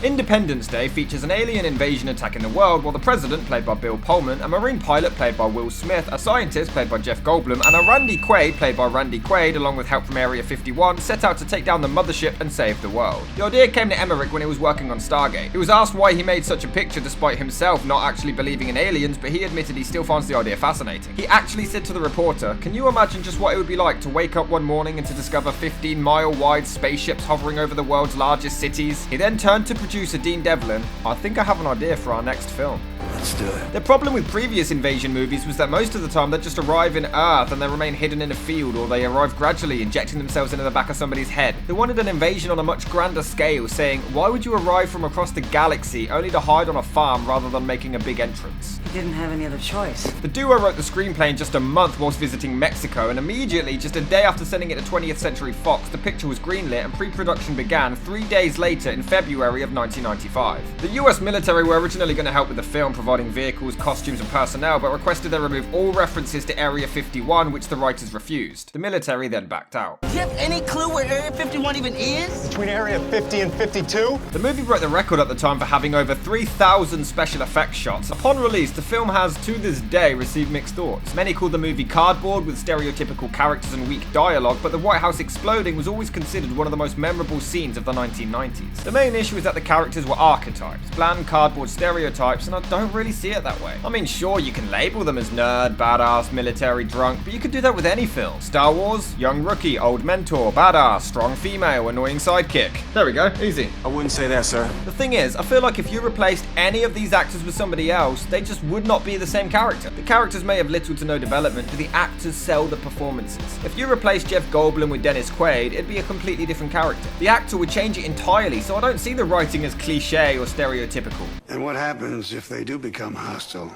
Independence Day features an alien invasion attacking the world while the president, played by Bill Pullman, a marine pilot played by Will Smith, a scientist played by Jeff Goldblum, and a Randy Quaid played by Randy Quaid along with help from Area 51 set out to take down the mothership and save the world. The idea came to Emmerich when he was working on Stargate. He was asked why he made such a picture despite himself not actually believing in aliens, but he admitted he still finds the idea fascinating. He actually said to the reporter, "Can you imagine just what it would be like to wake up one morning and to discover 15-mile wide spaceships hovering over the world's largest cities?" He then turned to producer Dean Devlin. "I think I have an idea for our next film." Let's do it. The problem with previous invasion movies was that most of the time they'd just arrive in Earth and they remain hidden in a field, or they arrive gradually, injecting themselves into the back of somebody's head. They wanted an invasion on a much grander scale, saying, why would you arrive from across the galaxy only to hide on a farm rather than making a big entrance? He didn't have any other choice. The duo wrote the screenplay in just a month whilst visiting Mexico, and immediately, just a day after sending it to 20th Century Fox, the picture was greenlit and pre-production began 3 days later in February of 1995. The US military were originally going to help with the film, providing vehicles, costumes and personnel, but requested they remove all references to Area 51, which the writers refused. The military then backed out. Do you have any clue where Area 51 even is? Between Area 50 and 52? The movie broke the record at the time for having over 3,000 special effects shots. Upon release, the film has, to this day, received mixed thoughts. Many called the movie cardboard with stereotypical characters and weak dialogue, but the White House exploding was always considered one of the most memorable scenes of the 1990s. The main issue is that the characters were archetypes, bland cardboard stereotypes, and I don't really see it that way. I mean, sure, you can label them as nerd, badass, military, drunk, but you could do that with any film. Star Wars, young rookie, old mentor, badass, strong female, annoying sidekick. There we go, easy. I wouldn't say that, sir. The thing is, I feel like if you replaced any of these actors with somebody else, they just would not be the same character. The characters may have little to no development, but the actors sell the performances. If you replace Jeff Goldblum with Dennis Quaid, it'd be a completely different character. The actor would change it entirely, so I don't see the writing as cliche or stereotypical. And what happens if they do become hostile?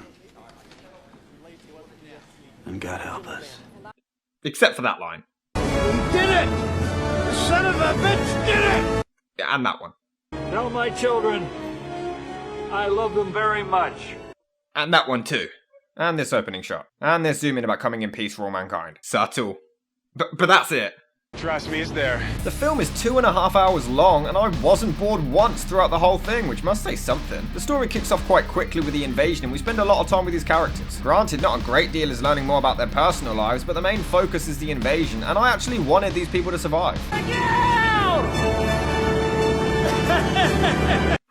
And God help us. Except for that line. Did it! The son of a bitch did it! Yeah, and that one. Tell my children I love them very much. And that one too. And this opening shot. And this zoom in about coming in peace for all mankind. Subtle. But that's it. Trust me, it's there. The film is 2.5 hours long, and I wasn't bored once throughout the whole thing, which must say something. The story kicks off quite quickly with the invasion, and we spend a lot of time with these characters. Granted, not a great deal is learning more about their personal lives, but the main focus is the invasion, and I actually wanted these people to survive.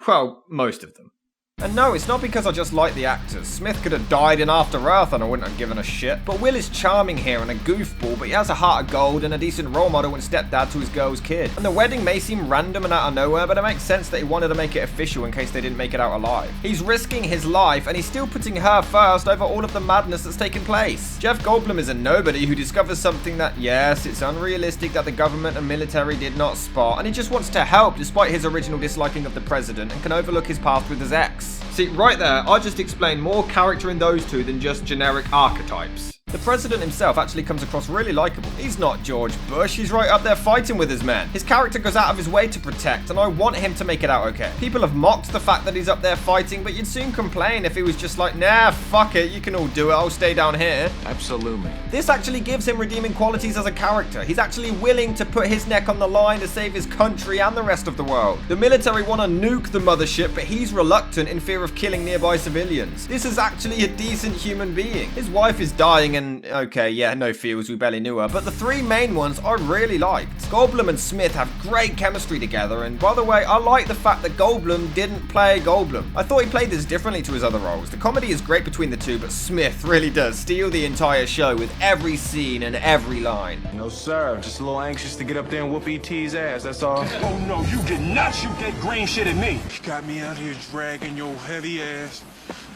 Well, most of them. And no, it's not because I just like the actors. Smith could have died in After Earth and I wouldn't have given a shit. But Will is charming here and a goofball, but he has a heart of gold and a decent role model and stepdad to his girl's kid. And the wedding may seem random and out of nowhere, but it makes sense that he wanted to make it official in case they didn't make it out alive. He's risking his life and he's still putting her first over all of the madness that's taken place. Jeff Goldblum is a nobody who discovers something that, yes, it's unrealistic that the government and military did not spot, and he just wants to help despite his original disliking of the president and can overlook his past with his ex. See, right there, I just explained more character in those two than just generic archetypes. The president himself actually comes across really likable. He's not George Bush, he's right up there fighting with his men. His character goes out of his way to protect, and I want him to make it out okay. People have mocked the fact that he's up there fighting, but you'd soon complain if he was just like, nah, fuck it, you can all do it, I'll stay down here. Absolutely. This actually gives him redeeming qualities as a character. He's actually willing to put his neck on the line to save his country and the rest of the world. The military want to nuke the mothership, but he's reluctant in fear of killing nearby civilians. This is actually a decent human being. His wife is dying and, okay, yeah, no feels, we barely knew her, but the three main ones I really liked. Goldblum and Smith have great chemistry together, and by the way, I like the fact that Goldblum didn't play Goldblum. I thought he played this differently to his other roles. The comedy is great between the two, but Smith really does steal the entire show with every scene and every line. No, sir. Just a little anxious to get up there and whoop E.T.'s ass, that's all. Oh no, you did not shoot that green shit at me. You got me out here dragging your heavy ass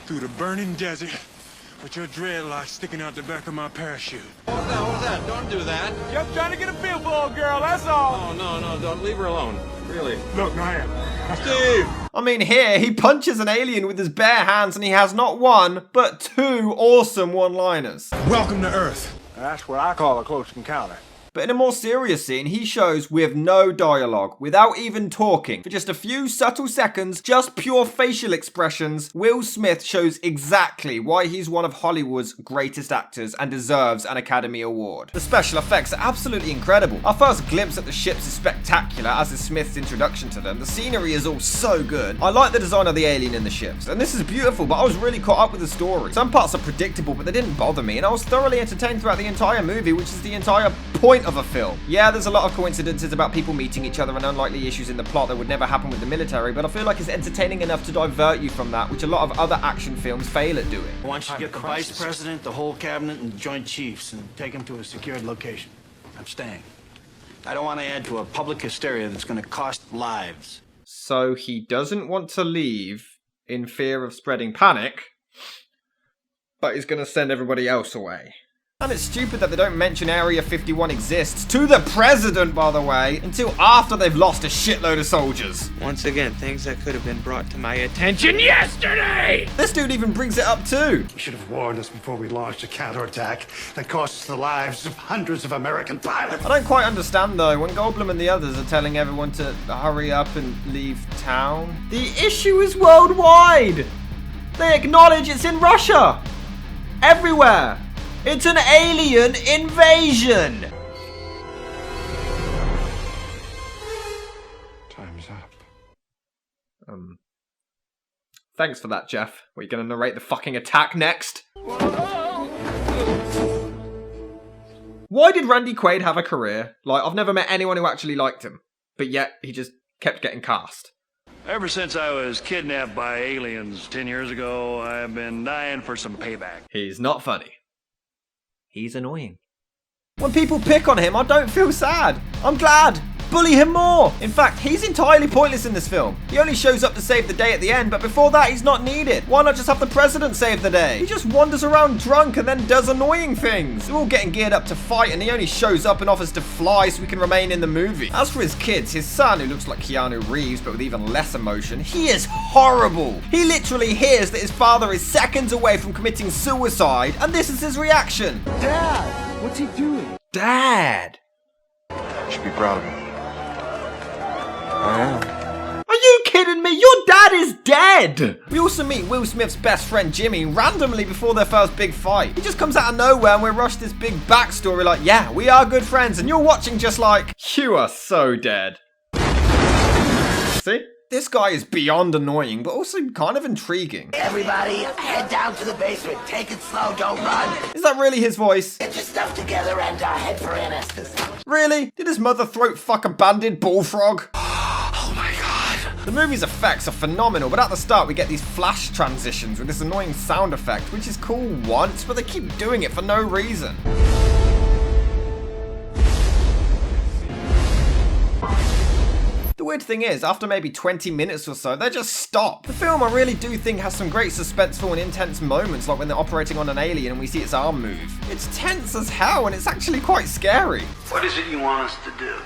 through the burning desert with your dreadlocks sticking out the back of my parachute. What was that? Don't do that. Just trying to get a feel for a girl, that's all. Oh, no, don't leave her alone. Really. Look, I am. Steve! I mean, here, he punches an alien with his bare hands and he has not one, but two awesome one-liners. Welcome to Earth. That's what I call a close encounter. But in a more serious scene, he shows with no dialogue, without even talking, for just a few subtle seconds, just pure facial expressions, Will Smith shows exactly why he's one of Hollywood's greatest actors and deserves an Academy Award. The special effects are absolutely incredible. Our first glimpse at the ships is spectacular, as is Smith's introduction to them. The scenery is all so good. I like the design of the alien in the ships, and this is beautiful, but I was really caught up with the story. Some parts are predictable, but they didn't bother me, and I was thoroughly entertained throughout the entire movie, which is the entire point of a film. Yeah, there's a lot of coincidences about people meeting each other and unlikely issues in the plot that would never happen with the military, but I feel like it's entertaining enough to divert you from that, which a lot of other action films fail at doing. Why don't you get the vice president, the whole cabinet, and the joint chiefs and take them to a secured location? I'm staying. I don't want to add to a public hysteria that's going to cost lives. So he doesn't want to leave in fear of spreading panic, but he's going to send everybody else away. And it's stupid that they don't mention Area 51 exists to the president, by the way, until after they've lost a shitload of soldiers. Once again, things that could have been brought to my attention yesterday! This dude even brings it up too. You should have warned us before we launched a counterattack that cost us the lives of hundreds of American pilots. I don't quite understand though, when Goldblum and the others are telling everyone to hurry up and leave town. The issue is worldwide! They acknowledge it's in Russia! Everywhere! It's an alien invasion! Time's up. Thanks for that, Jeff. Were you gonna narrate the fucking attack next? Why did Randy Quaid have a career? Like, I've never met anyone who actually liked him. But yet, he just kept getting cast. Ever since I was kidnapped by aliens 10 years ago, I've been dying for some payback. He's not funny. He's annoying. When people pick on him, I don't feel sad. I'm glad. Bully him more. In fact, he's entirely pointless in this film. He only shows up to save the day at the end, but before that, he's not needed. Why not just have the president save the day? He just wanders around drunk and then does annoying things. They're all getting geared up to fight, and he only shows up and offers to fly so we can remain in the movie. As for his kids, his son, who looks like Keanu Reeves, but with even less emotion, he is horrible. He literally hears that his father is seconds away from committing suicide, and this is his reaction. Dad, what's he doing? Dad. You should be proud of him. Are you kidding me? Your dad is dead! We also meet Will Smith's best friend Jimmy randomly before their first big fight. He just comes out of nowhere and we're rushed this big backstory like, yeah, we are good friends, and you're watching just like, you are so dead. See? This guy is beyond annoying, but also kind of intriguing. Everybody, head down to the basement. Take it slow, don't run. Is that really his voice? Get your stuff together and head for anesthesia. Really? Did his mother throat fuck a banded bullfrog? Oh my god. The movie's effects are phenomenal, but at the start we get these flash transitions with this annoying sound effect, which is cool once, but they keep doing it for no reason. The weird thing is, after maybe 20 minutes or so, they just stop. The film I really do think has some great suspenseful and intense moments, like when they're operating on an alien and we see its arm move. It's tense as hell and it's actually quite scary. What is it you want us to do?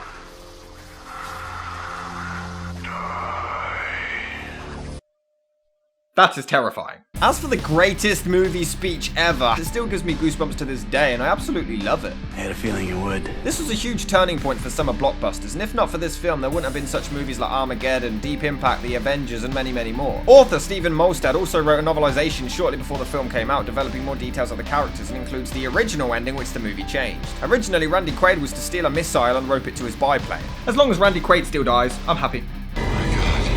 That is terrifying. As for the greatest movie speech ever, it still gives me goosebumps to this day, and I absolutely love it. I had a feeling you would. This was a huge turning point for summer blockbusters, and if not for this film, there wouldn't have been such movies like Armageddon, Deep Impact, The Avengers, and many, many more. Author Stephen Molstad also wrote a novelization shortly before the film came out, developing more details of the characters, and includes the original ending, which the movie changed. Originally, Randy Quaid was to steal a missile and rope it to his biplane. As long as Randy Quaid still dies, I'm happy.